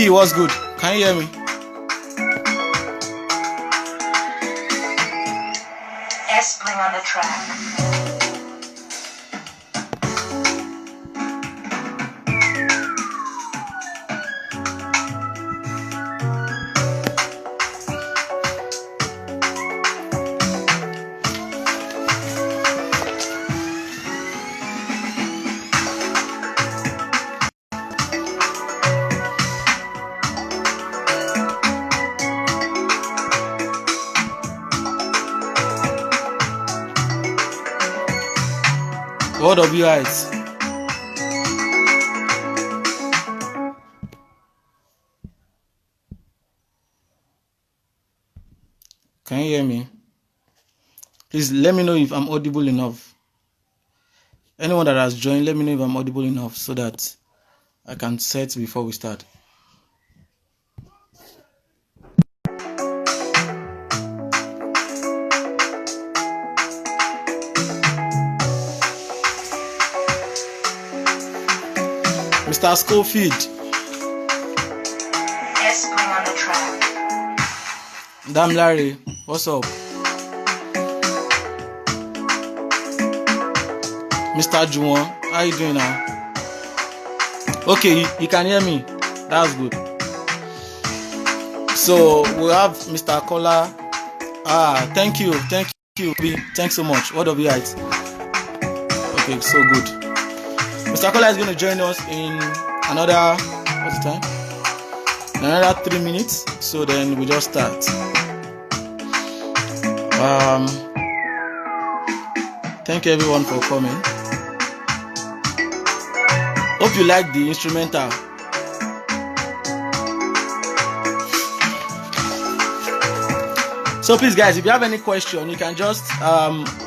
B, what's good? Can you hear me? S playing on the track. What of you guys? Can you hear me? Please let me know if I'm audible enough. Anyone that has joined, let me know if I'm audible enough so that I can set before we start. Mr. Schofield. S playing on the track. Damn Larry, what's up? Mr. Juwon, how you doing now? Okay, you can hear me. That's good. So we have Mr. Kola. Thank you, B. Thanks so much. What of you guys? Okay, so good. Mr. Kola is going to join us in another, what's the time? Another 3 minutes. So then we just start. Thank you everyone for coming. Hope you like the instrumental. So please guys, if you have any question, you can just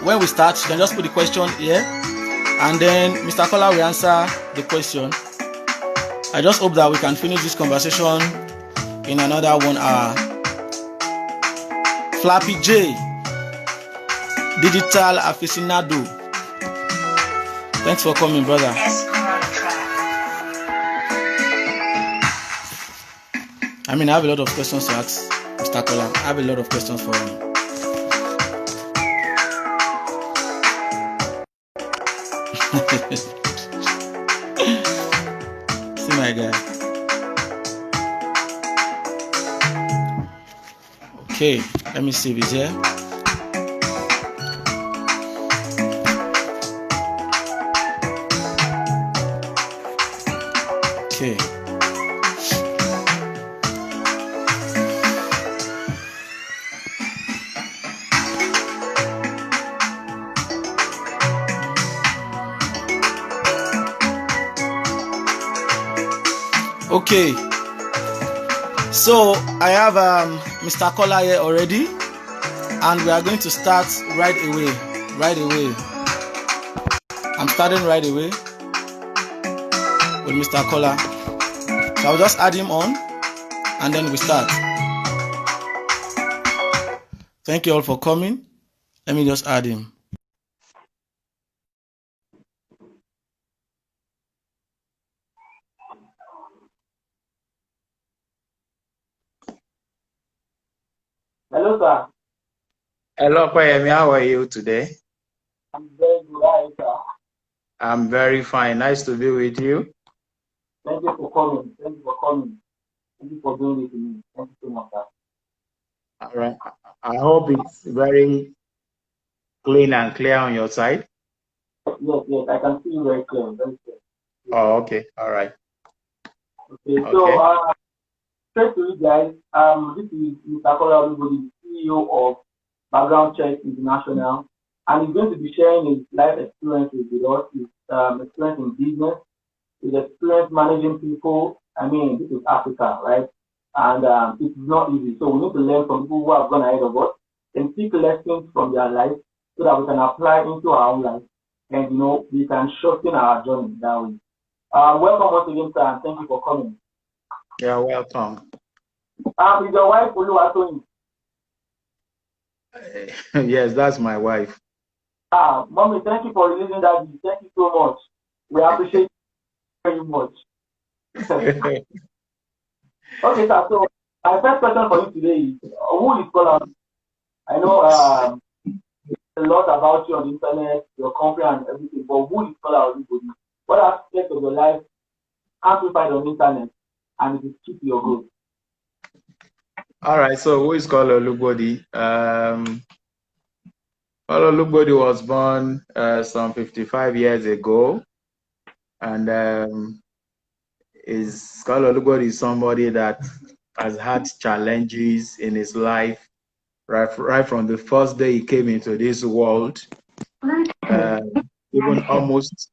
when we start, you can just put the question here, and then Mr. Kola will answer the question. I just hope that we can finish this conversation in another 1 hour. Flappy J, digital aficionado. Thanks for coming, brother. I mean, I have a lot of questions to ask Mr. Kola. I have a lot of questions for him. See my guy. Okay, let me see if he's here. Okay. Okay, so I have Mr. Kola here already, and we are going to start right away. I'm starting right away with Mr. Kola. So I'll just add him on, and then we start. Thank you all for coming. Let me just add him. Hello, sir. Hello, Kwayemi. How are you today? I'm very good, sir. I'm very fine. Nice to be with you. Thank you for coming. Thank you for doing it to me. Thank you so much, sir. All right. I hope it's very clean and clear on your side. Yes. I can see you very clear. Very clear. Oh, okay. All right. Okay. So, straight to you guys. This is Mr. Kola Olugbodi, CEO of Background Check International, and he's going to be sharing his life experiences with us. His experience in business, his experience managing people. I mean, this is Africa, right? And it's not easy. So we need to learn from people who have gone ahead of us and take lessons from their life so that we can apply into our own life, and we can shorten our journey that way. Welcome once again, sir, and thank you for coming. You're welcome. Is your wife Oluwatoyin? Yes, that's my wife. Mommy, thank you for releasing that. Thank you so much. We appreciate it very much. Okay, sir. So my first question for you today is, who is Kola? I know a lot about you on the internet, your company and everything, but who is Kola Olugbodi? What aspect of your life can't you find on the internet and it is key to your growth? All right. So who is Kola Olugbodi? Kola Olugbodi was born some 55 years ago, and is Kola Olugbodi is somebody that has had challenges in his life right from the first day he came into this world, even almost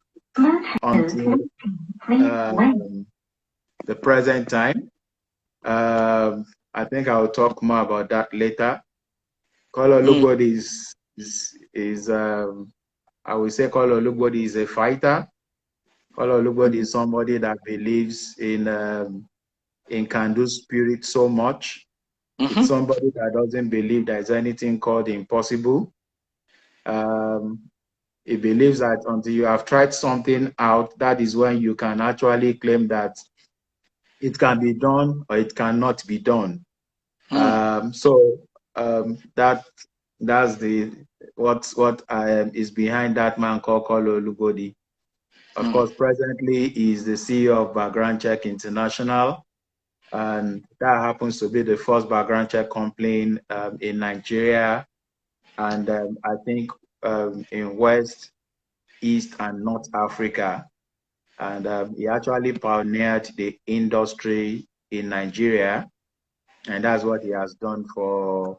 until the present time. I think I'll talk more about that later. Kola Olugbodi is I would say Kola Olugbodi is a fighter. Kola Olugbodi is somebody that believes in can-do spirit so much. It's somebody that doesn't believe there's anything called impossible. He believes that until you have tried something out, that is when you can actually claim that it can be done or it cannot be done. That's the what is behind that man called Kola Olugbodi. Of course, presently he is the CEO of Background Check International, and that happens to be the first background check company in Nigeria, and I think in West, East, and North Africa. And he actually pioneered the industry in Nigeria, and that's what he has done for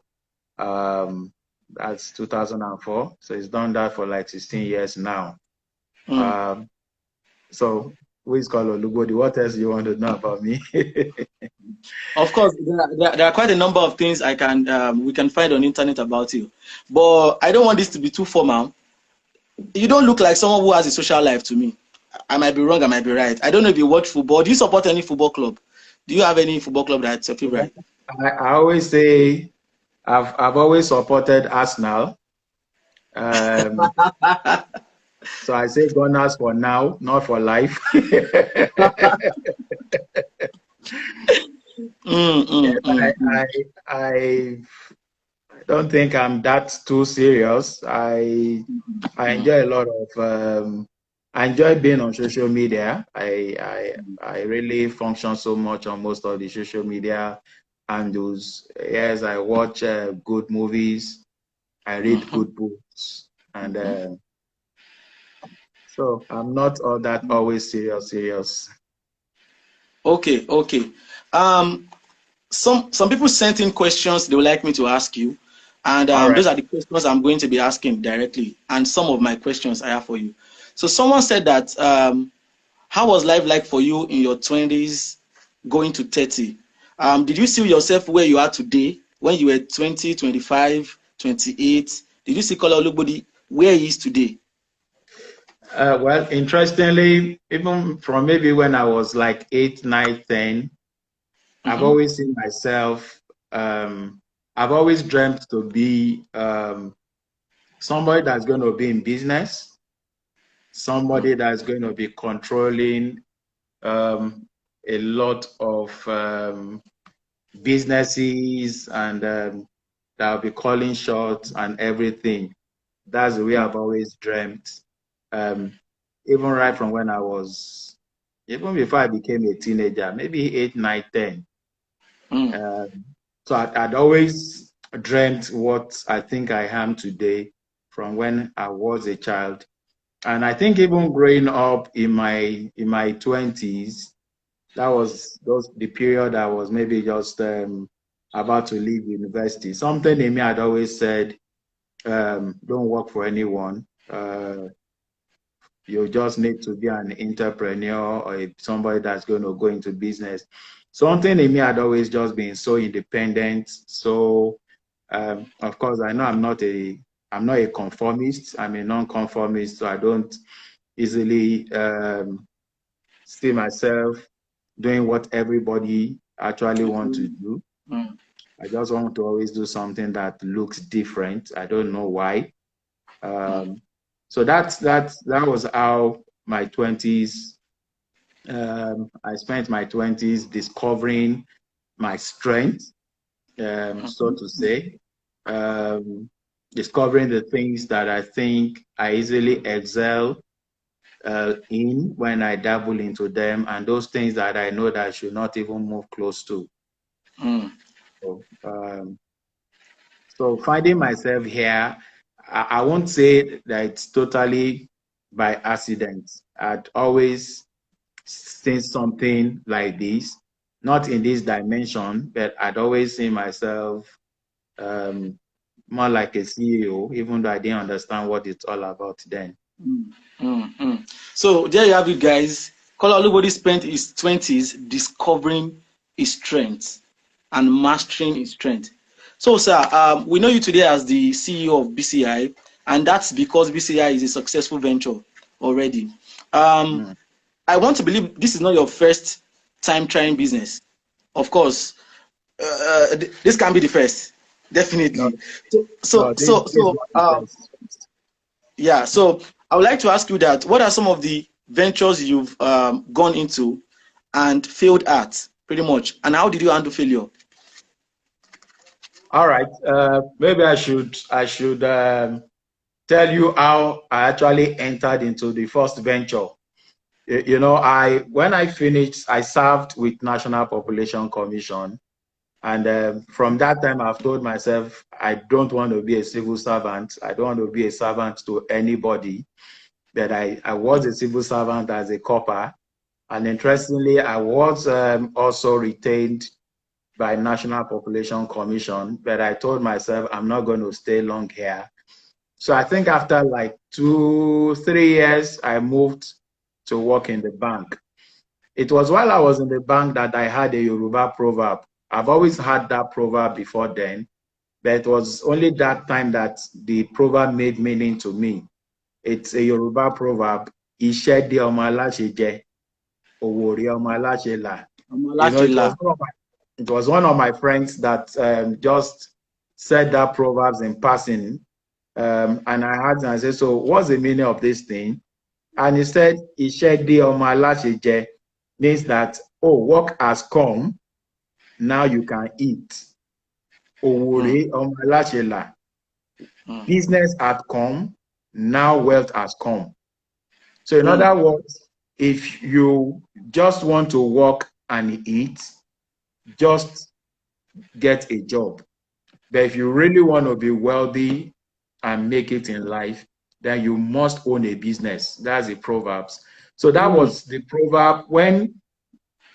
that's 2004. So he's done that for like 16 years now. So who is Kola Olugbodi? What else do you want to know about me? Of course, there are quite a number of things we can find on internet about you, but I don't want this to be too formal. You don't look like someone who has a social life to me. I might be wrong, I might be right. I don't know if you watch football. Do you support any football club? Do you have any football club that's your favorite? I always say I've always supported Arsenal. So I say Gunners for now, not for life. I don't think I'm that too serious. I enjoy a lot of I enjoy being on social media. I really function so much on most of the social media handles. Yes, I watch good movies. I read good books, and so I'm not all that always serious. Okay. Some people sent in questions they would like me to ask you, and Right. those are the questions I'm going to be asking directly, and some of my questions I have for you. So someone said that how was life like for you in your 20s going to 30? Did you see yourself where you are today when you were 20, 25, 28? Did you see Kola Olugbodi where he is today? Well, interestingly, even from maybe when I was like 8, 9, 10, I've always seen myself, I've always dreamt to be somebody that's going to be in business, somebody that's going to be controlling a lot of businesses, and that'll be calling shots and everything. That's the way I've always dreamt. Even right from when I was, even before I became a teenager, maybe 8, 9, 10. So I'd always dreamt what I think I am today from when I was a child. And I think even growing up in my 20s, that was the period I was maybe just about to leave university. Something in me had always said, don't work for anyone. You just need to be an entrepreneur or somebody that's going to go into business. Something in me had always just been so independent. So, of course, I know I'm not a conformist. I'm a non-conformist, so I don't easily see myself doing what everybody actually want to do. I just want to always do something that looks different. I don't know why. So that was how my 20s. I spent my 20s discovering my strength, so to say, discovering the things that I think I easily excel in when I dabble into them, and those things that I know that I should not even move close to. So, so finding myself here, I won't say that it's totally by accident. I'd always seen something like this, not in this dimension, but I'd always seen myself more like a CEO, even though I didn't understand what it's all about then. So there you have it, guys. Kola Olugbodi spent his 20s discovering his strengths and mastering his strength. So, sir, we know you today as the CEO of BCI, and that's because BCI is a successful venture already. I want to believe this is not your first time trying business. Of course, this can be the first, definitely. Yeah. So I would like to ask you that. What are some of the ventures you've gone into and failed at, pretty much, and how did you handle failure? All right. Maybe I should tell you how I actually entered into the first venture. You know, when I finished, I served with National Population Commission. And from that time, I've told myself, I don't want to be a civil servant. I don't want to be a servant to anybody. That I was a civil servant as a copper. And interestingly, I was also retained by National Population Commission, but I told myself, I'm not going to stay long here. So I think after like 2-3 years, I moved to work in the bank. It was while I was in the bank that I had a Yoruba proverb. I've always had that proverb before then, but it was only that time that the proverb made meaning to me. It's a Yoruba proverb. Iṣẹ́ dé ọmọ aláṣẹ jẹ, owó rí ọmọ aláṣẹ là. You know, it was one of my friends that just said that proverbs in passing. And I asked him, I said, so what's the meaning of this thing? And he said, Iṣẹ́ dé ọmọ aláṣẹ jẹ means that, oh, work has come, now you can eat. Owó rí ọmọ aláṣẹ là. Business had come, now wealth has come. So in other words, if you just want to work and eat, just get a job. But if you really want to be wealthy and make it in life, then you must own a business. That's the Proverbs. So that was the proverb when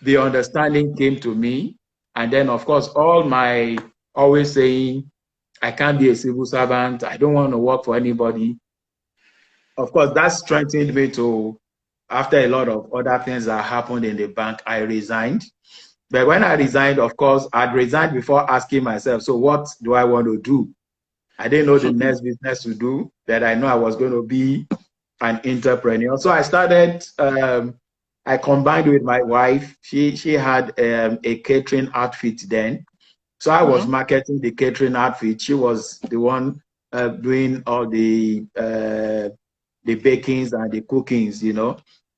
the understanding came to me. And then, of course, all my always saying, I can't be a civil servant. I don't want to work for anybody. Of course, that strengthened me to, after a lot of other things that happened in the bank, I resigned. But when I resigned, of course, I'd resigned before asking myself, so what do I want to do? I didn't know the next business to do, that I know I was going to be an entrepreneur. So I started, I combined with my wife. She had a catering outfit then. So I was marketing the catering outfit. She was the one doing all the bakings and the cookings, you know.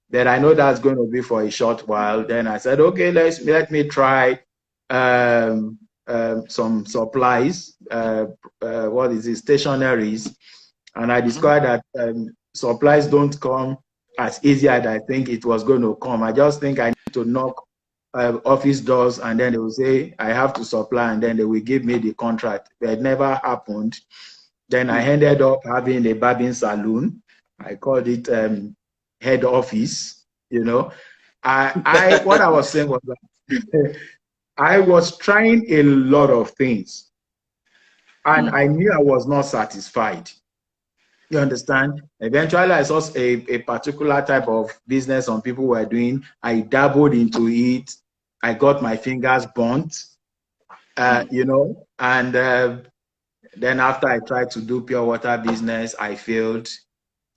Then I know that's going to be for a short while. Then I said, okay, let me try some supplies. What is it? Stationaries. And I discovered that supplies don't come as easy as I think it was going to come. I just think I need to knock office doors, and then they will say I have to supply, and then they will give me the contract. But it never happened. Then I ended up having a barbing salon. I called it head office. You know, what I was saying was that I was trying a lot of things, and I knew I was not satisfied. You understand? Eventually, I saw a particular type of business some people were doing. I dabbled into it. I got my fingers burnt, you know, and then after I tried to do pure water business, I failed.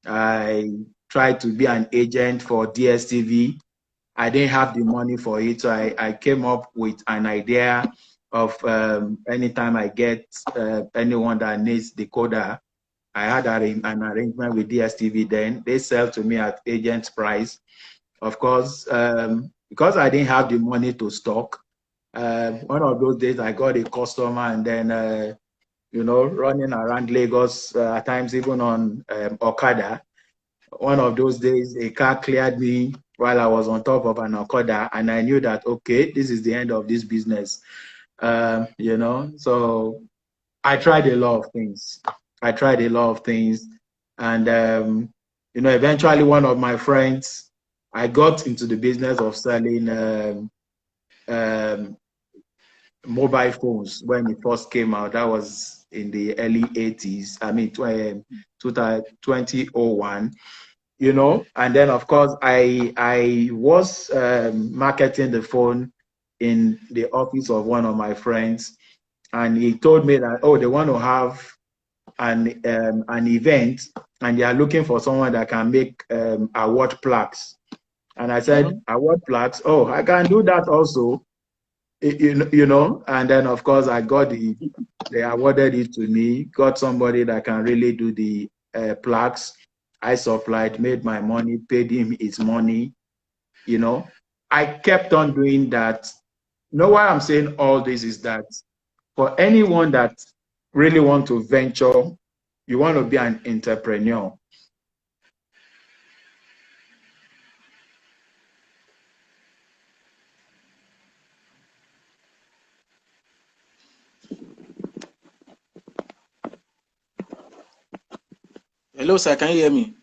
I tried to be an agent for DSTV. I didn't have the money for it, so I came up with an idea of anytime I get anyone that needs decoder, I had an arrangement with DSTV then. They sell to me at agent's price. Of course, because I didn't have the money to stock, One of those days I got a customer, and then, you know, running around Lagos, at times even on Okada. One of those days, a car cleared me while I was on top of an Okada, and I knew that, okay, this is the end of this business. You know, so I tried a lot of things. And, you know, eventually one of my friends, I got into the business of selling mobile phones when it first came out. That was in the early 80s. I mean, 2001, you know. And then, of course, I was marketing the phone in the office of one of my friends. And he told me that, oh, they want to have an event, and they are looking for someone that can make award plaques. And I said, award plaques? Oh, I can do that also. You know, and then of course I got they awarded it to me, got somebody that can really do the plaques. I supplied, made my money, paid him his money. You know, I kept on doing that. You know why I'm saying all this is that for anyone that really want to venture, you want to be an entrepreneur. Hello, sir. Can you hear me?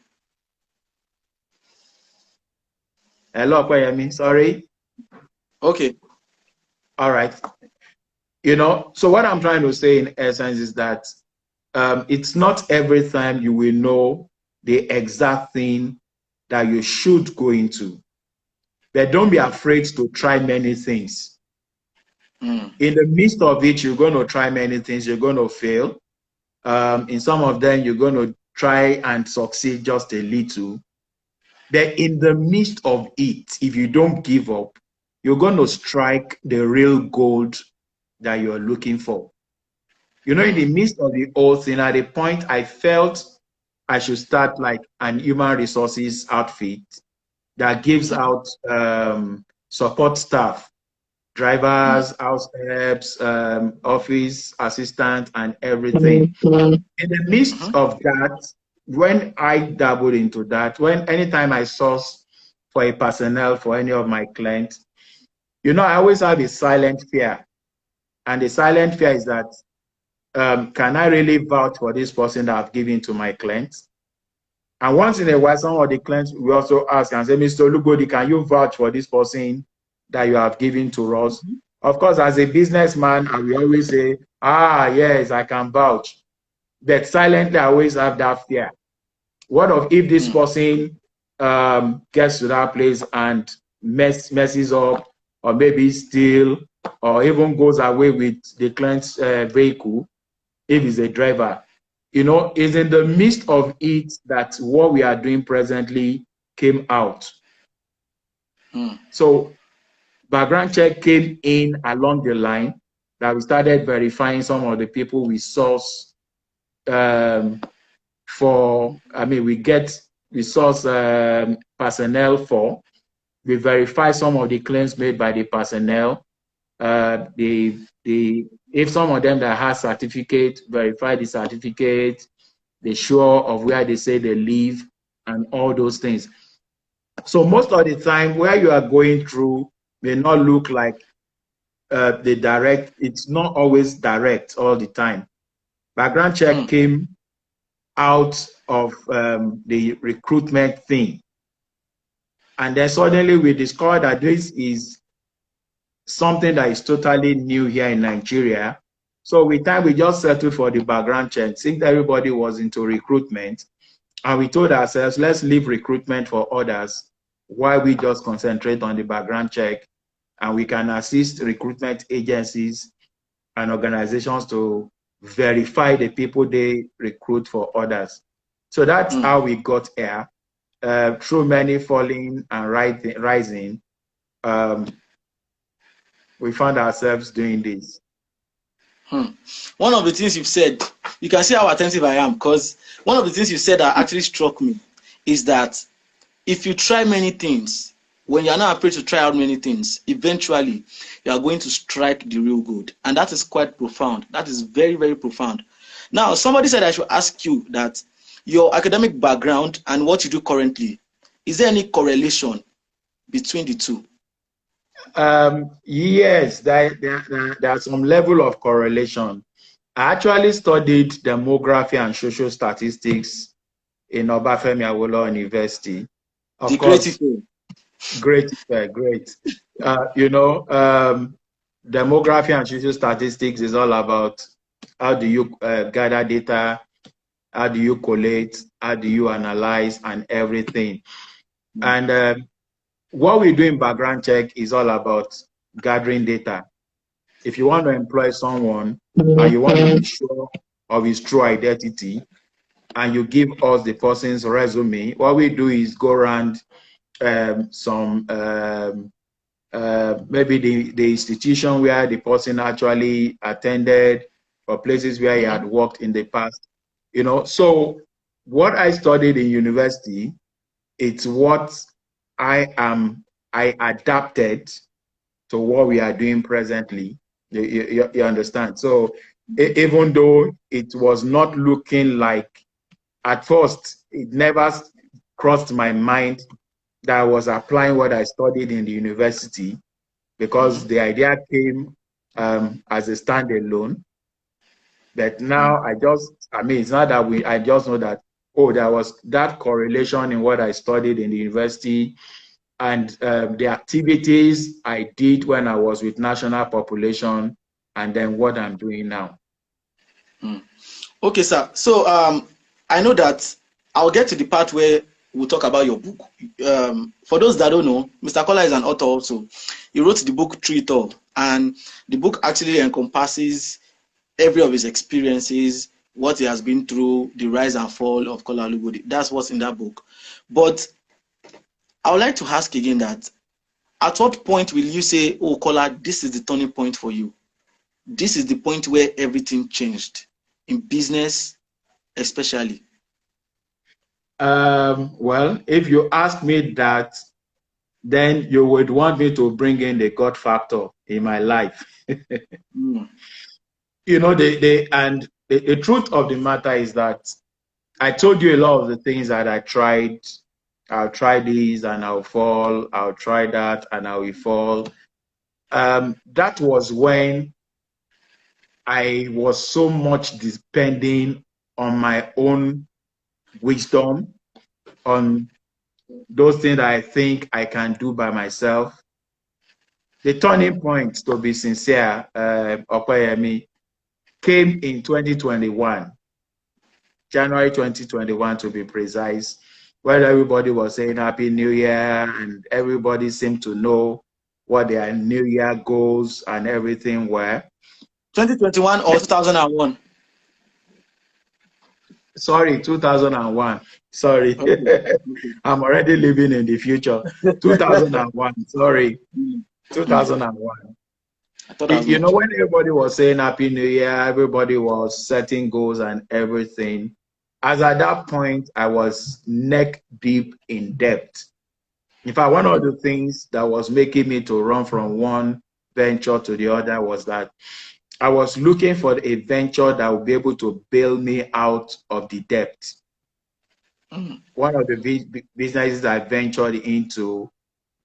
Hello, Kwayemi. Sorry. Okay. All right. You know, so what I'm trying to say in essence is that it's not every time you will know the exact thing that you should go into. But don't be afraid to try many things. In the midst of it, you're going to try many things. You're going to fail. In some of them, you're going to try and succeed just a little. But in the midst of it, if you don't give up, you're going to strike the real gold that you're looking for. You know, in the midst of the whole thing, at a point, I felt I should start like an human resources outfit that gives out support staff, drivers, house helps, office assistant, and everything. In the midst of that, when I dabbled into that, anytime I source for a personnel for any of my clients, you know, I always have a silent fear. And the silent fear is that, can I really vouch for this person that I've given to my clients? And once in a while, some of the clients will also ask and say, Mr. Olugbodi, can you vouch for this person that you have given to us? Of course, as a businessman, I will always say, yes, I can vouch. But silently, I always have that fear. What if this person gets to that place and messes up, or maybe steal, or even goes away with the client's vehicle, if he's a driver? You know, it's in the midst of it that what we are doing presently came out. So background check came in along the line that we started verifying some of the people we source we source personnel for. We verify some of the claims made by the personnel. If some of them that has certificate, verify the certificate, the sure of where they say they live, and all those things. So most of the time, where you are going through may not look like the direct. It's not always direct all the time. Background check came out of the recruitment thing. And then suddenly we discovered that this is something that is totally new here in Nigeria. So with time, we just settled for the background check. Since everybody was into recruitment, and we told ourselves, let's leave recruitment for others while we just concentrate on the background check, and we can assist recruitment agencies and organizations to verify the people they recruit for others. So that's how we got here. Through many falling and rising, we found ourselves doing this. One of the things you've said, you can see how attentive I am, because one of the things you said that actually struck me is that if you try many things, when you're not afraid to try out many things, eventually you are going to strike the real good. And that is quite profound. That is very, very profound. Now, somebody said I should ask you that your academic background and what you do currently, is there any correlation between the two? Yes, there's some level of correlation. I actually studied demography and social statistics in Obafemi Awolowo University. Of The course, creative. great, great. Demography and social statistics is all about how do you gather data, how do you collate, how do you analyze, and everything. And what we do in background check is all about gathering data. If you want to employ someone and you want to be sure of his true identity, and you give us the person's resume, what we do is go around maybe the institution where the person actually attended, or places where he had worked in the past. So what I studied in university, it's what I adapted to what we are doing presently. You understand? So even though it was not looking like, at first, it never crossed my mind that I was applying what I studied in the university, because the idea came as a standalone. But now it's not that I just know that, oh, there was that correlation in what I studied in the university and the activities I did when I was with national population, and then what I'm doing now. Okay, sir. So I know that I'll get to the part where we'll talk about your book. For those that don't know, Mr. Kola is an author also. He wrote the book True It All, and the book actually encompasses every of his experiences, what he has been through, the rise and fall of Kola Olugbodi. That's what's in that book. But I would like to ask again that, at what point will you say, oh, Kola, this is the turning point for you? This is the point where everything changed, in business especially? Well, if you ask me that, then you would want me to bring in the God factor in my life. The truth of the matter is that I told you a lot of the things that I tried. I'll try this and I'll fall. I'll try that and I will fall. That was when I was so much depending on my own wisdom, on those things that I think I can do by myself. The turning point, to be sincere, Okoyemi, came in 2021, January 2021 to be precise, where everybody was saying Happy New Year and everybody seemed to know what their New Year goals and everything were. 2021 or 2001? Sorry, 2001. Sorry. Okay. I'm already living in the future. 2001, sorry. 2001. When everybody was saying Happy New Year, everybody was setting goals and everything. As at that point, I was neck deep in debt. In fact, one of the things that was making me to run from one venture to the other was that I was looking for a venture that would be able to bail me out of the debt. One of the businesses I ventured into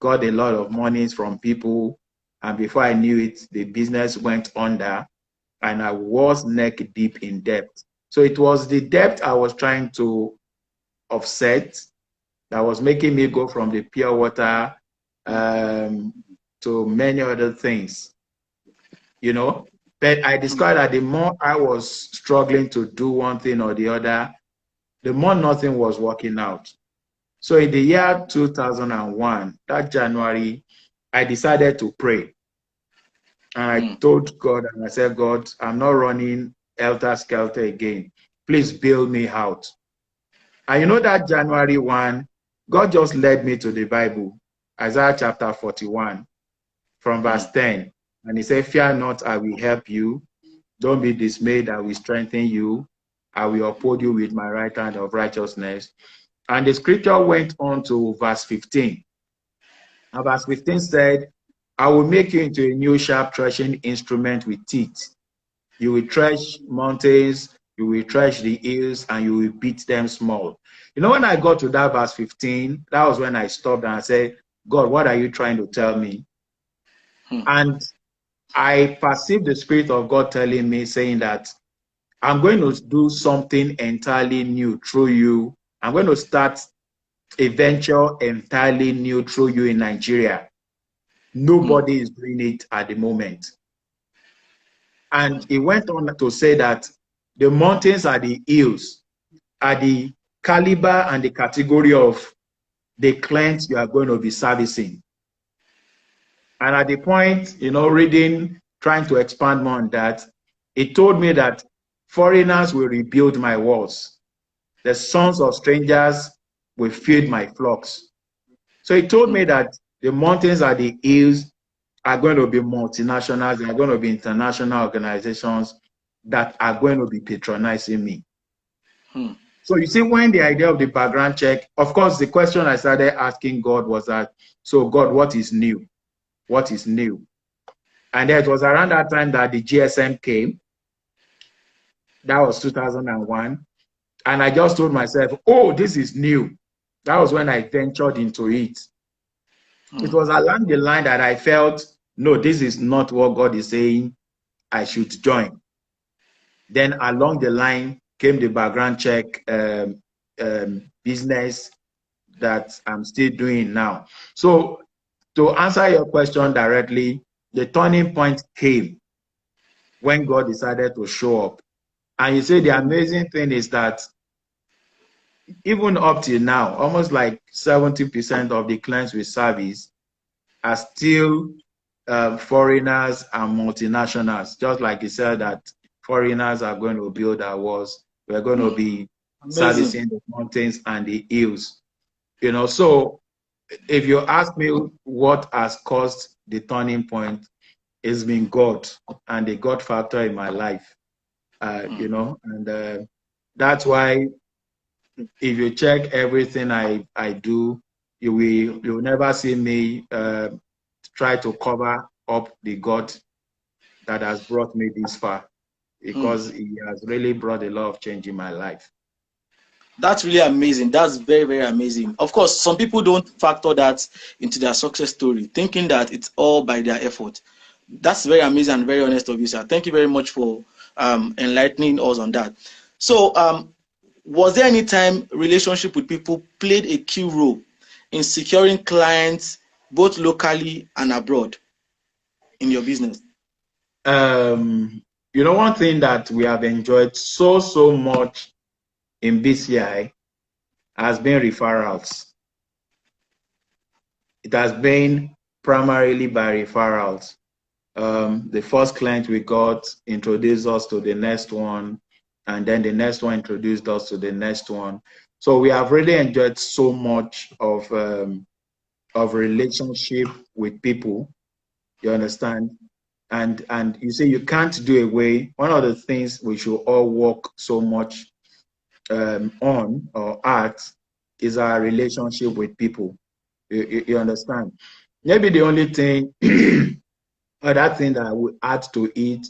got a lot of monies from people, and before I knew it, the business went under, and I was neck deep in debt. So it was the debt I was trying to offset that was making me go from the pure water to many other things, But I discovered that the more I was struggling to do one thing or the other, the more nothing was working out. So in the year 2001, that January, I decided to pray. And I told God, and I said, God, I'm not running helter-skelter again. Please bail me out. And that January 1, God just led me to the Bible, Isaiah chapter 41, from verse 10. And he said, fear not, I will help you. Don't be dismayed, I will strengthen you. I will uphold you with my right hand of righteousness. And the scripture went on to verse 15. And verse 15 said, I will make you into a new sharp threshing instrument with teeth. You will thresh mountains, you will thresh the hills, and you will beat them small. You know, when I got to that verse 15, that was when I stopped and I said, God, what are you trying to tell me? And I perceived the Spirit of God telling me, saying that I'm going to do something entirely new through you. I'm going to start a venture entirely new through you in Nigeria. Nobody is doing it at the moment. And he went on to say that the mountains are the hills, are the caliber and the category of the clients you are going to be servicing. And at the point, you know, reading, trying to expand more on that, it told me that foreigners will rebuild my walls. The sons of strangers will feed my flocks. So he told me that the mountains are the hills are going to be multinationals, they are going to be international organizations that are going to be patronizing me. So you see, when the idea of the background check, of course, the question I started asking God was that, so God, what is new? What is new? And it was around that time that the GSM came. That was 2001. And I just told myself, oh, this is new. That was when I ventured into it. It was along the line that I felt, no, this is not what God is saying I should join. Then along the line came the background check business that I'm still doing now. So to answer your question directly, the turning point came when God decided to show up. And you see, the amazing thing is that even up till now, almost like 70% of the clients we service are still foreigners and multinationals. Just like you said that foreigners are going to build our walls. We're going to be servicing the mountains and the hills. You know, so if you ask me what has caused the turning point, it's been God and the God factor in my life. You know, and that's why if you check everything I do, you'll never see me try to cover up the God that has brought me this far, because he has really brought a lot of change in my life. That's really amazing. That's very, very amazing. Of course, some people don't factor that into their success story, thinking that it's all by their effort. That's very amazing and very honest of you, sir. Thank you very much for enlightening us on that. So, was there any time relationship with people played a key role in securing clients both locally and abroad in your business? You know, one thing that we have enjoyed so much in BCI has been referrals. It has been primarily by referrals. The first client we got introduced us to the next one, and then the next one introduced us to the next one. So we have really enjoyed so much of relationship with people. You understand? And you say you can't do away. One of the things we should all work so much on or at is our relationship with people. You understand? Maybe the only thing, other thing that I would add to it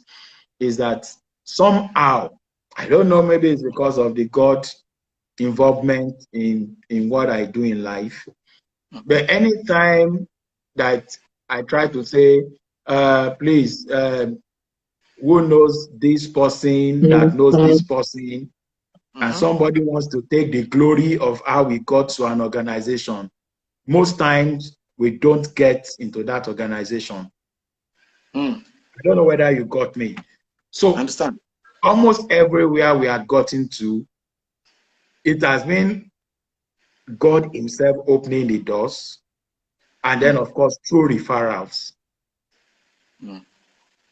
is that somehow, I don't know, maybe it's because of the God involvement in what I do in life. But anytime that I try to say, please, who knows this person that knows this person, and somebody wants to take the glory of how we got to an organization, most times we don't get into that organization. I don't know whether you got me. So I understand. Almost everywhere we had gotten to, it has been God himself opening the doors, and then of course through referrals.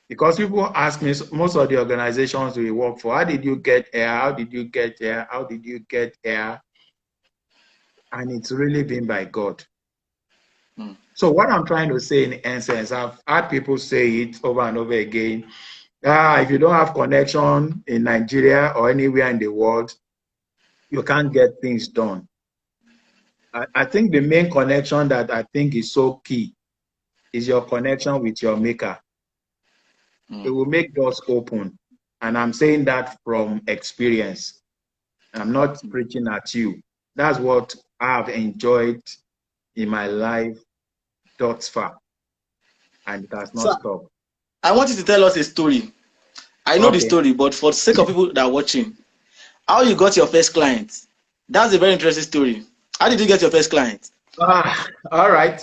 Because people ask me, most of the organizations we work for, how did you get here? How did you get here? How did you get here? And it's really been by God. So what I'm trying to say in essence, I've had people say it over and over again. If you don't have connection in Nigeria or anywhere in the world, you can't get things done. I think the main connection that I think is so key is your connection with your maker. It will make doors open. And I'm saying that from experience. I'm not preaching at you. That's what I've enjoyed in my life thus far. And it has not So stopped. I want you to tell us a story. I know the Okay. story, but for the sake of people that are watching, how you got your first client? That's a very interesting story. How did you get your first client? All right.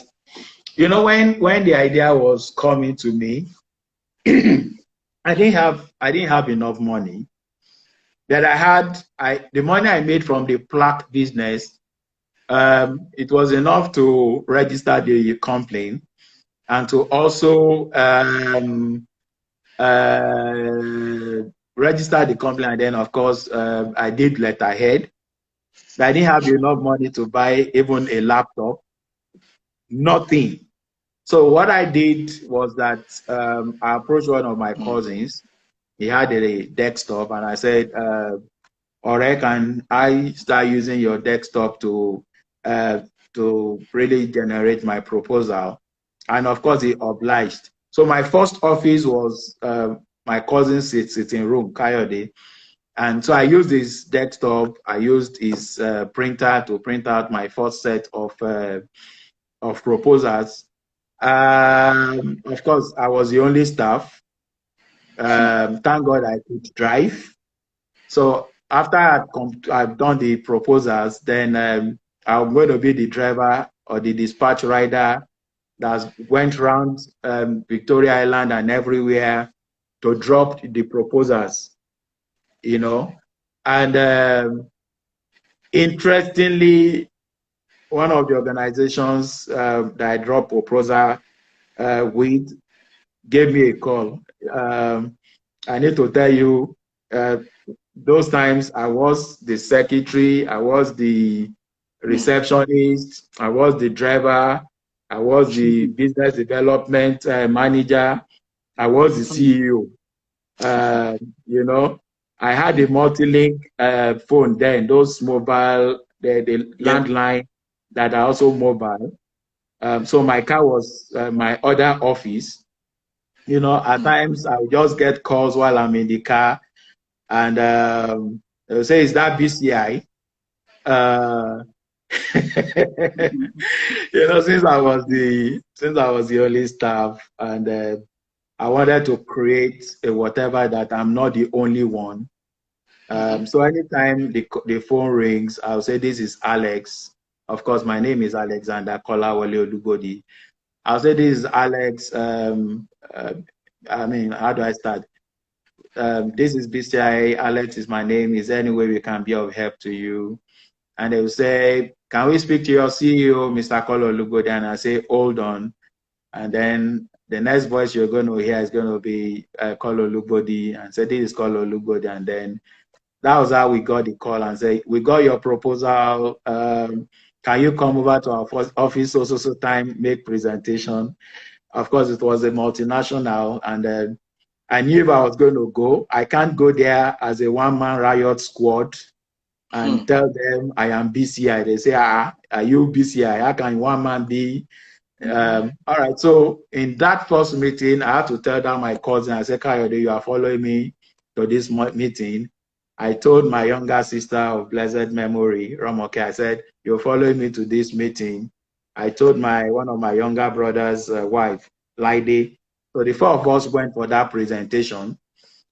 You know, when the idea was coming to me, I didn't have enough money. That the money I made from the plaque business, it was enough to register the complaint and to also register the complaint. And then, of course, I did letterhead. But I didn't have enough money to buy even a laptop. Nothing. So what I did was that I approached one of my Mm. cousins. He had a desktop, and I said, "Ore, can I start using your desktop uh, to really generate my proposal?" And of course, he obliged. So my first office was my cousin's sitting room, Coyote. And so I used his desktop. I used his printer to print out my first set of proposals. Of course, I was the only staff. Thank God I could drive. So after I've done the proposals, then I'm going to be the driver or the dispatch rider that went around Victoria Island and everywhere to drop the proposals, you know. And interestingly, one of the organizations that I dropped proposal with gave me a call. I need to tell you, uh, those times I was the secretary, I was the Mm. receptionist, I was the driver, I was the business development manager, I was the CEO. Uh, you know, I had a multi-link phone then, those mobile, the Yep. landline that are also mobile. So my car was my other office. You know, at Mm. times I would just get calls while I'm in the car, and they'll say, "Is that BCI?" Uh, you know, since I was the only staff, and I wanted to create a whatever that I'm not the only one. Mhm. So anytime the phone rings, I'll say, "This is Alex." Of course, my name is Alexander Kola Olugbodi. I'll say, "This is Alex." I mean, how do I start? This is BCI. Alex is my name. Is there any way we can be of help to you? And they will say, "Can we speak to your CEO, Mr. Kola Olugbodi?" And I say, "Hold on." And then the next voice you're going to hear is going to be Kola Olugbodi, and say, "This is Kola Olugbodi." And then that was how we got the call and say, "We got your proposal. Can you come over to our first office so time, make presentation?" Of course, it was a multinational, and I knew if I was going to go, I can't go there as a one-man riot squad and Mm. tell them I am BCI. They say, "Are you BCI? How can one man be?" All right. So in that first meeting, I had to tell down my cousin. I said, "Kayode, you are following me to this meeting." I told my younger sister of blessed memory, Ramoke, I said, "You're following me to this meeting." I told one of my younger brother's wife, Lide. So the four of us went for that presentation.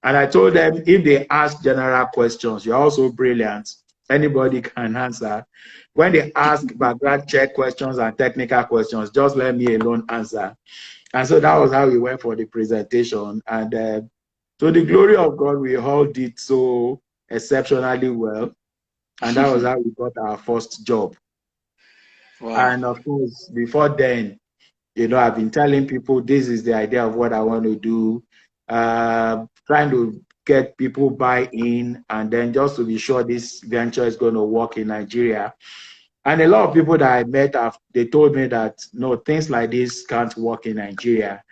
And I told them, if they ask general questions, you're also brilliant. Anybody can answer. When they ask background check questions and technical questions, just let me alone answer. And so that was how we went for the presentation. And to the glory of God, we all did so exceptionally well. And that was how we got our first job. Wow. And of course, before then, I've been telling people this is the idea of what I want to do, trying to get people buy in, and then just to be sure this venture is going to work in Nigeria. And a lot of people that I met, they told me that no, things like this can't work in Nigeria.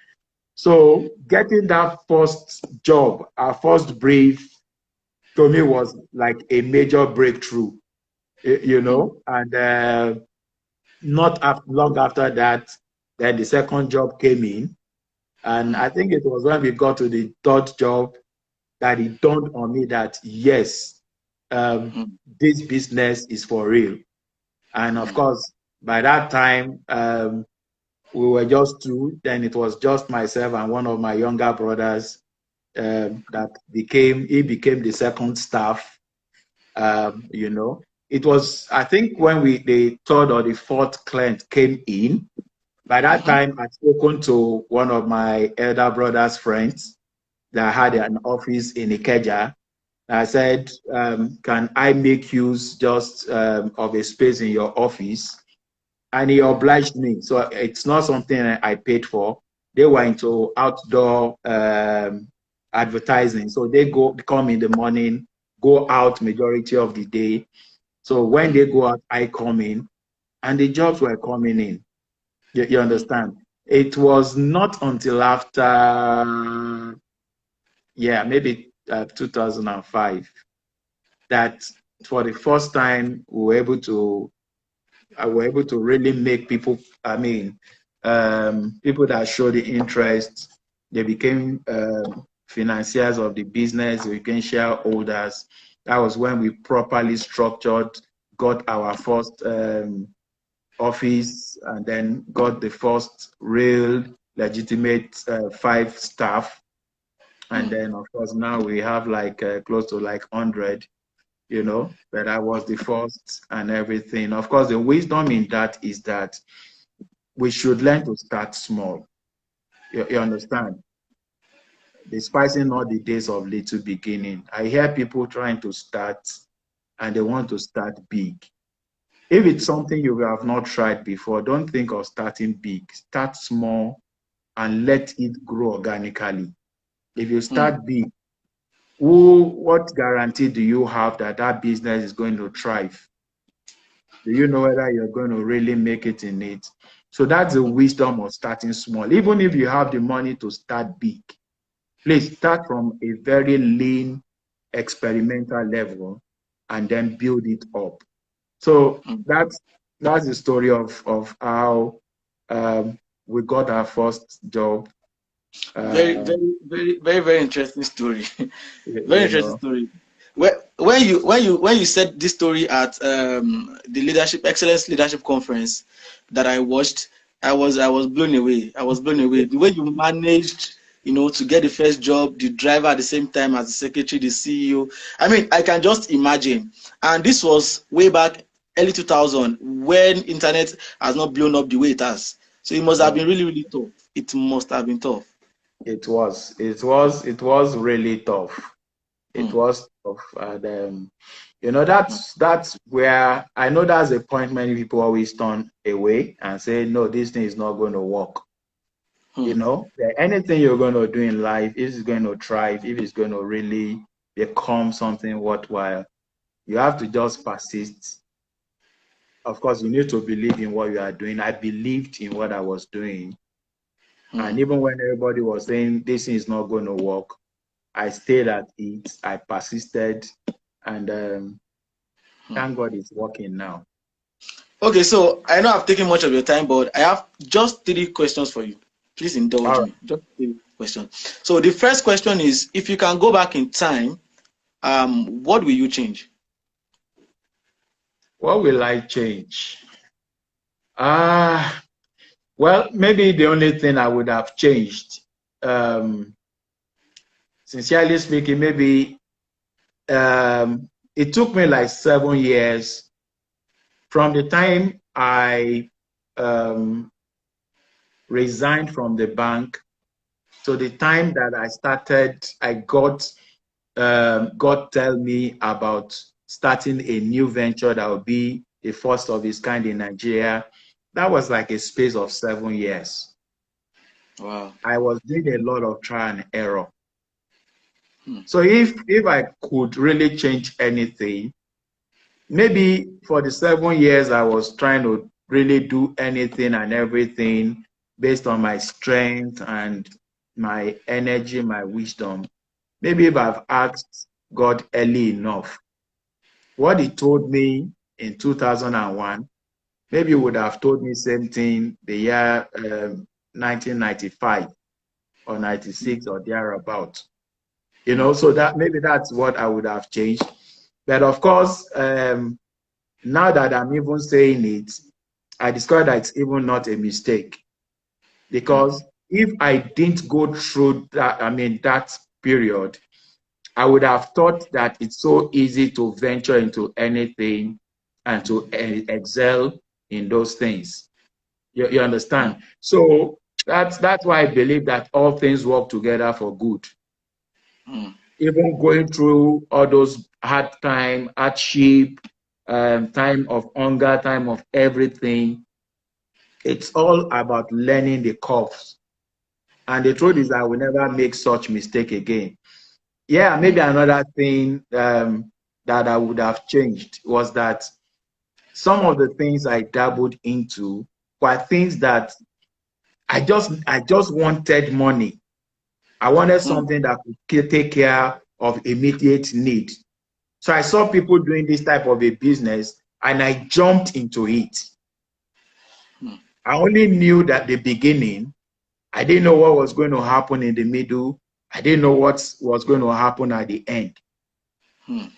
So getting that first job, our first brief, to me was like a major breakthrough, Mm. and not long after that, then the second job came in. And I think it was when we got to the third job that it dawned on me that, yes, this business is for real. And of course, by that time, we were just two. Then it was just myself and one of my younger brothers that he became the second staff. You know, it was, I think, when the third or the fourth client came in. By that time, I'd spoken to one of my elder brother's friends that had an office in Ikeja. I said, can I make use just of a space in your office? And he obliged me. So it's not something I paid for. They were into outdoor advertising. So they come in the morning, go out majority of the day. So when they go out, I come in, and the jobs were coming in. You understand? It was not until after, yeah, maybe 2005 that for the first time I were able to really make people, people that show the interest, they became financiers of the business, they became shareholders. That was when we properly structured, got our first office, and then got the first real legitimate 5 staff. And then, of course, now we have like close to like 100, you know, but I was the first and everything. Of course, the wisdom in that is that we should learn to start small. You understand? Despising all the days of little beginning. I hear people trying to start and they want to start big. If it's something you have not tried before, don't think of starting big. Start small and let it grow organically. If you start big, what guarantee do you have that that business is going to thrive? Do you know whether you're going to really make it in it? So that's the wisdom of starting small. Even if you have the money to start big, please start from a very lean, experimental level and then build it up. So that's the story of how we got our first job. Very interesting story. Very You interesting know, story. When you said this story at the leadership excellence leadership conference that I watched, I was blown away. I was blown away. The way you managed, to get the first job, the driver at the same time as the secretary, the CEO. I mean, I can just imagine. And this was way back early 2000 when internet has not blown up the way it has. So it must have been really, really tough. It must have been tough. it was really tough. It was tough, and that's where I know that's a point many people always turn away and say, no, this thing is not going to work. Anything you're going to do in life, if it's going to thrive, if it's going to really become something worthwhile, you have to just persist. Of course, you need to believe in what you are doing. I believed in what I was doing. And even when everybody was saying this is not going to work, I stayed at it. I persisted. And thank God it's working now. Okay, so I know I've taken much of your time, but I have just 3 questions for you. Please indulge me. Just 3 questions. So the first question is, if you can go back in time, what will you change? What will I change? Well, maybe the only thing I would have changed, sincerely speaking, maybe it took me like 7 years from the time I resigned from the bank to the time that I got God tell me about starting a new venture that would be the first of its kind in Nigeria. That was like a space of 7 years. Wow. I was doing a lot of trial and error. So if I could really change anything, maybe for the 7 years I was trying to really do anything and everything based on my strength and my energy, my wisdom. Maybe if I've asked God early enough, what he told me in 2001, maybe you would have told me same thing the year 1995 or 96 or thereabout. You know, so that maybe that's what I would have changed. But of course, now that I'm even saying it, I discovered that it's even not a mistake. Because if I didn't go through that, I mean, that period, I would have thought that it's so easy to venture into anything and to excel in those things. You understand? So that's why I believe that all things work together for good. Even going through all those hard time, hardship, time of hunger, time of everything, it's all about learning the curves. And the truth is, I will never make such mistake again. Yeah, maybe another thing that I would have changed was that some of the things I dabbled into were things that I just wanted money. I wanted something that could take care of immediate need. So I saw people doing this type of a business and I jumped into it. I only knew that the beginning. I didn't know what was going to happen in the middle. I didn't know what was going to happen at the end. And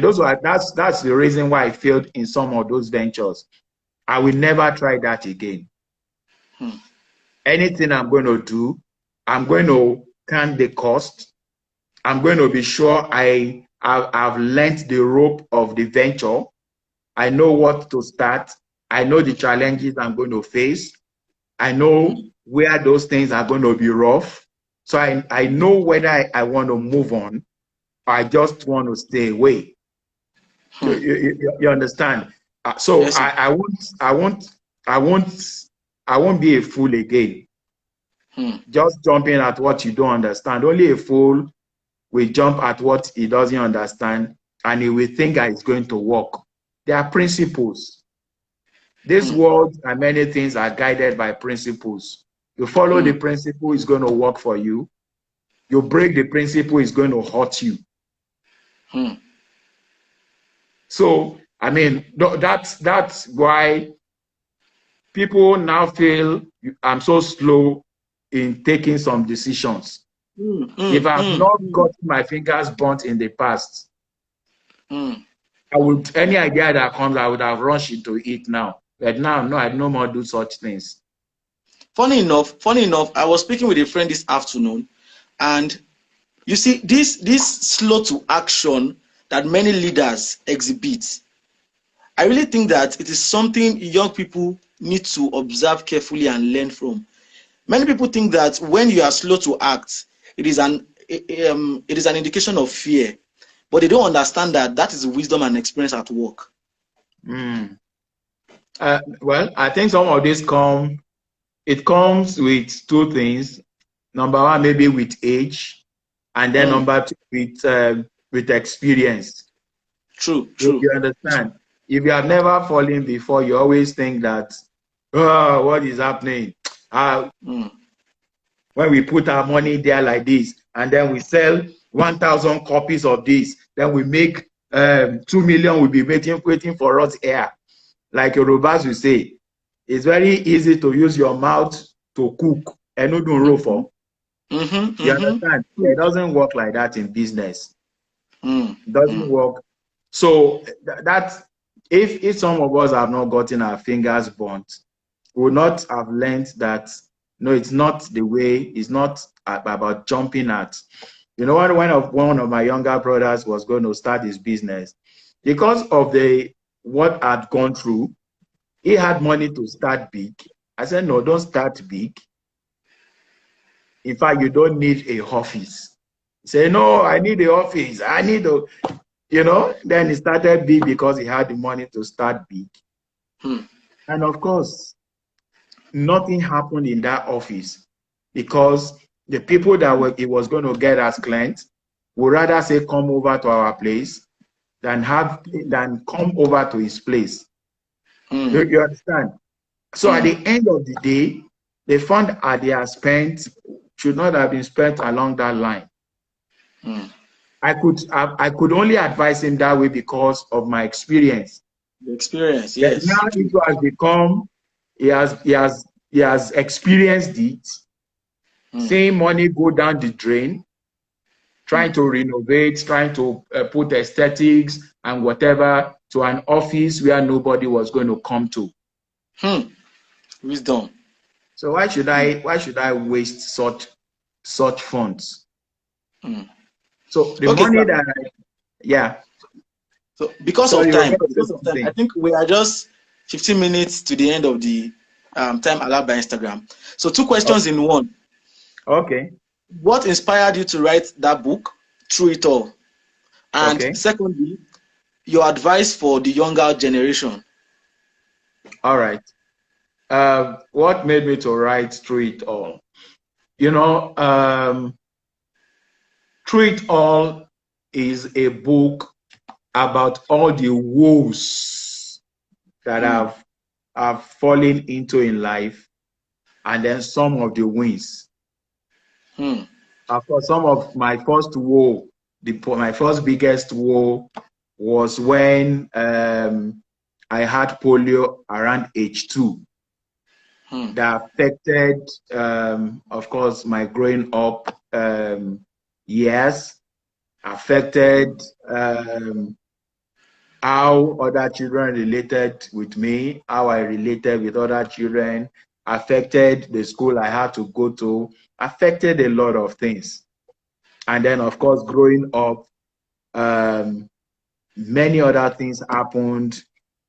that's the reason why I failed in some of those ventures. I will never try that again. Anything I'm going to do, I'm going to count the cost. I'm going to be sure I've learned the rope of the venture. I know what to start. I know the challenges I'm going to face. I know where those things are going to be rough. So I know whether I want to move on or I just want to stay away. You understand? So Yes, I won't be a fool again. Just jumping at what you don't understand. Only a fool will jump at what he doesn't understand and he will think that it's going to work. There are principles. This world and many things are guided by principles. You follow the principle, it's going to work for you. You break the principle, it's going to hurt you. So, I mean, that's why people now feel I'm so slow in taking some decisions. If I've not gotten my fingers burnt in the past, any idea that comes, I would have rushed into it now. But now, no, I no more do such things. Funny enough, I was speaking with a friend this afternoon, and you see, this slow to action that many leaders exhibit, I really think that it is something young people need to observe carefully and learn from. Many people think that when you are slow to act, it is an indication of fear, but they don't understand that that is wisdom and experience at work. Well, I think some of this comes with two things. Number one, maybe with age, and then number two, with experience. True. You understand? If you have never fallen before, you always think that, oh, what is happening? When we put our money there like this, and then we sell 1,000 copies of this, then we make 2 million will be waiting for us here. Like Yorubas will say, it's very easy to use your mouth to cook and not do roll for. You understand? It doesn't work like that in business. It doesn't work. So that's if some of us have not gotten our fingers burnt, we would not have learned that no, it's not the way. It's not about jumping at. You know, one of my younger brothers was going to start his business because of what I'd gone through. He had money to start big. I said, no, don't start big. In fact, you don't need a office. He said, no, I need the office. I need a, then he started big because he had the money to start big. And of course, nothing happened in that office because the people that he was going to get as clients would rather say, come over to our place than come over to his place. You understand? So at the end of the day, the fund they are spent should not have been spent along that line. I could only advise him that way because of my experience. The experience, But yes. now it has become, he has experienced it, seeing money go down the drain, trying to renovate, trying to put aesthetics and whatever to an office where nobody was going to come to. Wisdom. So why should I waste such funds? So the Okay, money sir. that So because sorry, of you were time, going to say something. I think we are just 15 minutes to the end of the time allowed by Instagram. So 2 questions in one. Okay. What inspired you to write that book, Through It All? And Okay. secondly, your advice for the younger generation. All right. What made me to write Through It All? You know, Through It All is a book about all the woes that I've fallen into in life, and then some of the wins. Of course, some of my first woe, my first biggest woe was when I had polio around age 2. That affected, of course, my growing up years, affected how other children related with me, how I related with other children, affected the school I had to go to, affected a lot of things. And then, of course, growing up, many other things happened,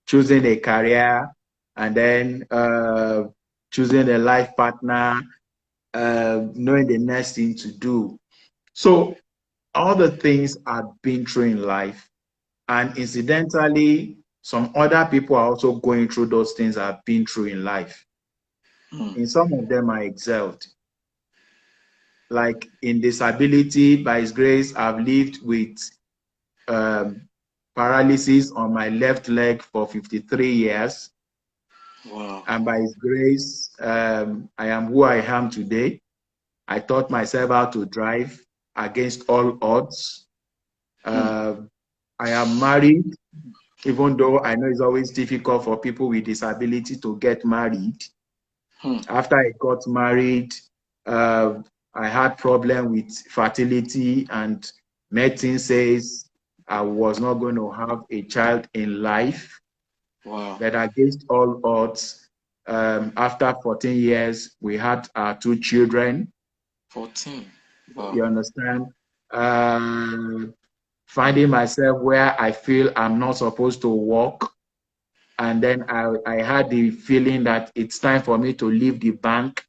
choosing a career, and then choosing a life partner, knowing the next thing to do. So all the things I've been through in life, and incidentally, some other people are also going through those things I've been through in life. In some of them, I excelled. Like in disability, by His grace, I've lived with paralysis on my left leg for 53 years. Wow. And by His grace, I am who I am today. I taught myself how to drive against all odds. I am married, even though I know it's always difficult for people with disability to get married. After I got married, I had problem with fertility, and medicine says I was not going to have a child in life. Wow. But against all odds, after 14 years, we had our 2 children. 14. Wow. You understand? Finding myself where I feel I'm not supposed to walk. And then I had the feeling that it's time for me to leave the bank.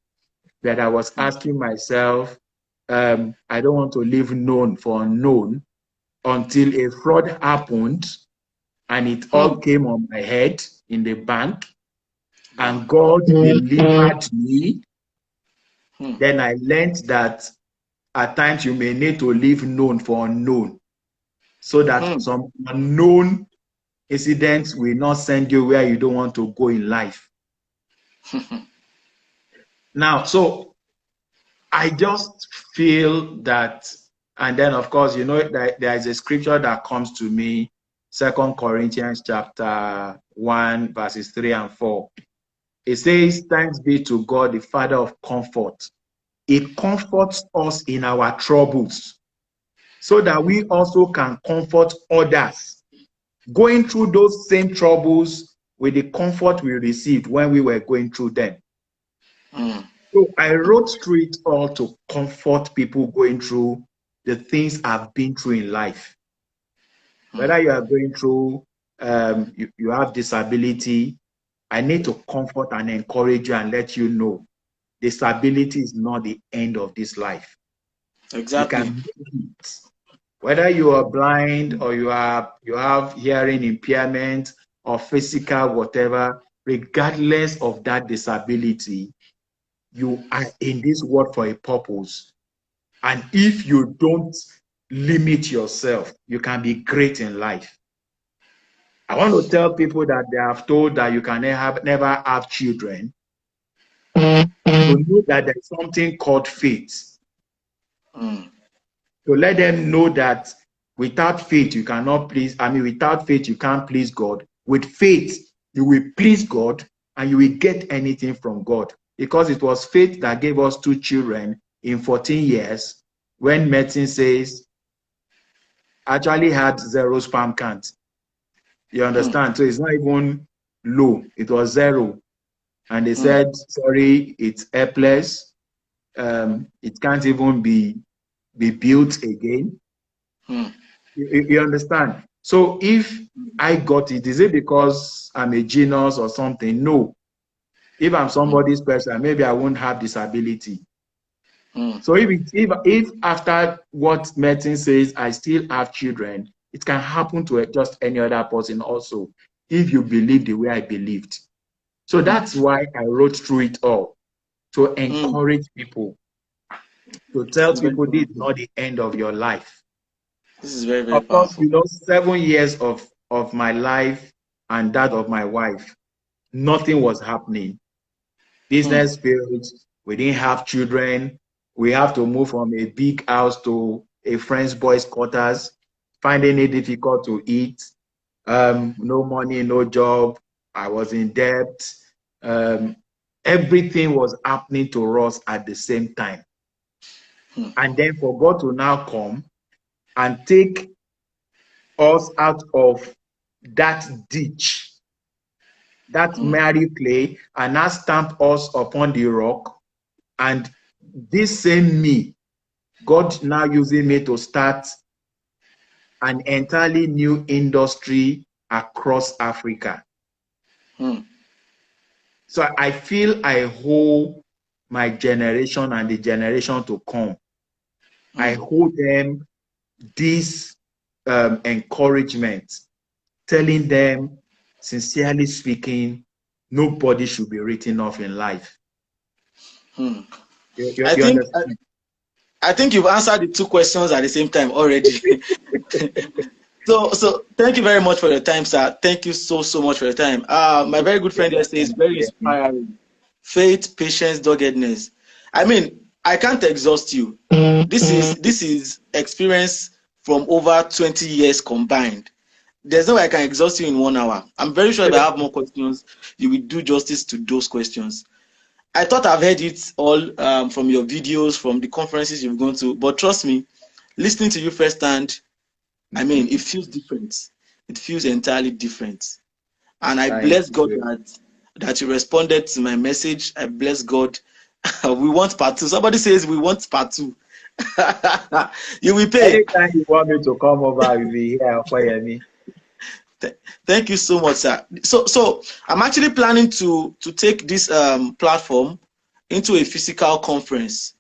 But I was asking myself, I don't want to leave known for unknown until a fraud happened and it all came on my head in the bank. And God delivered me. Then I learned that at times you may need to leave known for unknown, so that some unknown incidents will not send you where you don't want to go in life. Now, so I just feel that, and then of course, you know, that there is a scripture that comes to me, 2 Corinthians chapter 1, verses 3 and 4. It says, "Thanks be to God, the Father of comfort. He comforts us in our troubles, so that we also can comfort others going through those same troubles with the comfort we received when we were going through them." So I wrote Through It All to comfort people going through the things I've been through in life. Whether you are going through, you have disability, I need to comfort and encourage you and let you know disability is not the end of this life. Exactly. You can make it. Whether you are blind or you have hearing impairment or physical whatever, regardless of that disability, you are in this world for a purpose. And if you don't limit yourself, you can be great in life. I want to tell people that they have told that you can never have children, to know that there's something called faith. To let them know that without faith, you cannot please, without faith, you can't please God. with faith, you will please God and you will get anything from God. Because it was faith that gave us 2 children in 14 years when medicine says actually had 0 sperm count. You understand? So it's not even low. It was 0. And they said, sorry, it's helpless. It can't even be built again. You understand? So if I got it, is it because I'm a genius or something? No. If I'm somebody's person, maybe I won't have this ability. So if after what medicine says I still have children, it can happen to just any other person also, if you believe the way I believed. So that's why I wrote through it all, to encourage people, to tell people this is not the end of your life. This is very, very Of course, powerful. 7 years of my life and that of my wife, nothing was happening. Business failed. We didn't have children. We have to move from a big house to a friend's boys' quarters, finding it difficult to eat. No money, no job. I was in debt. Everything was happening to us at the same time. And then for God to now come and take us out of that ditch, that miry clay, and now stamp us upon the rock. And this same me, God now using me to start an entirely new industry across Africa. So I feel I owe my generation and the generation to come. I owe them this encouragement, telling them, sincerely speaking, nobody should be written off in life. You understand? I think you've answered the 2 questions at the same time already. So thank you very much for your time, sir. Thank you so much for your time. My very good friend here says very inspiring. Faith, patience, doggedness. I mean, I can't exhaust you. This is experience from over 20 years combined. There's no way I can exhaust you in 1 hour. I'm very sure if I have more questions, you will do justice to those questions. I thought I've heard it all from your videos, from the conferences you've gone to, but trust me, listening to you firsthand, I mean, it feels different. It feels entirely different. And I bless God that you responded to my message. I bless God. We want part 2. Somebody says we want part 2. You will pay. Anytime you want me to come over, you'll be here for me. Thank you so much, sir. So I'm actually planning to take this platform into a physical conference,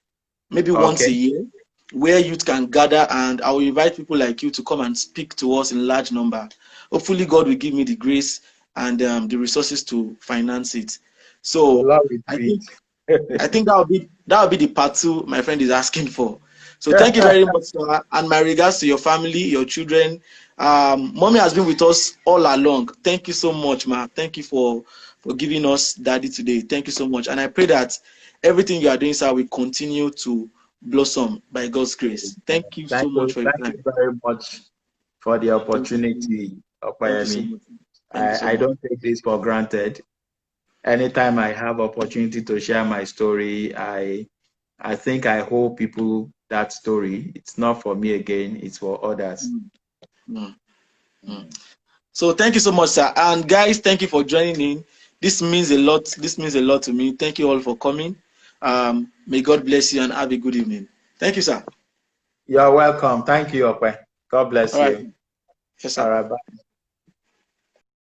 maybe once a year, where youth can gather, and I will invite people like you to come and speak to us in large number. Hopefully, God will give me the grace and the resources to finance it. So I think that will be the part 2 my friend is asking for. So thank you very much, sir, and my regards to your family, your children. Mommy has been with us all along. Thank you so much, ma. Thank you for giving us daddy today. Thank you so much, and I pray that everything you are doing, sir, will continue to blossom by God's grace. Thank you so much for your time. Thank you very much for the opportunity, Opayemi. I don't take this for granted. Anytime I have opportunity to share my story, I think I owe people that story. It's not for me again, it's for others. So thank you so much, sir. And guys, thank you for joining in. This means a lot. This means a lot to me. Thank you all for coming. May God bless you and have a good evening. Thank you, sir. You're welcome. Thank you, Ope. God bless you. Right. Yes, sir. All right, bye.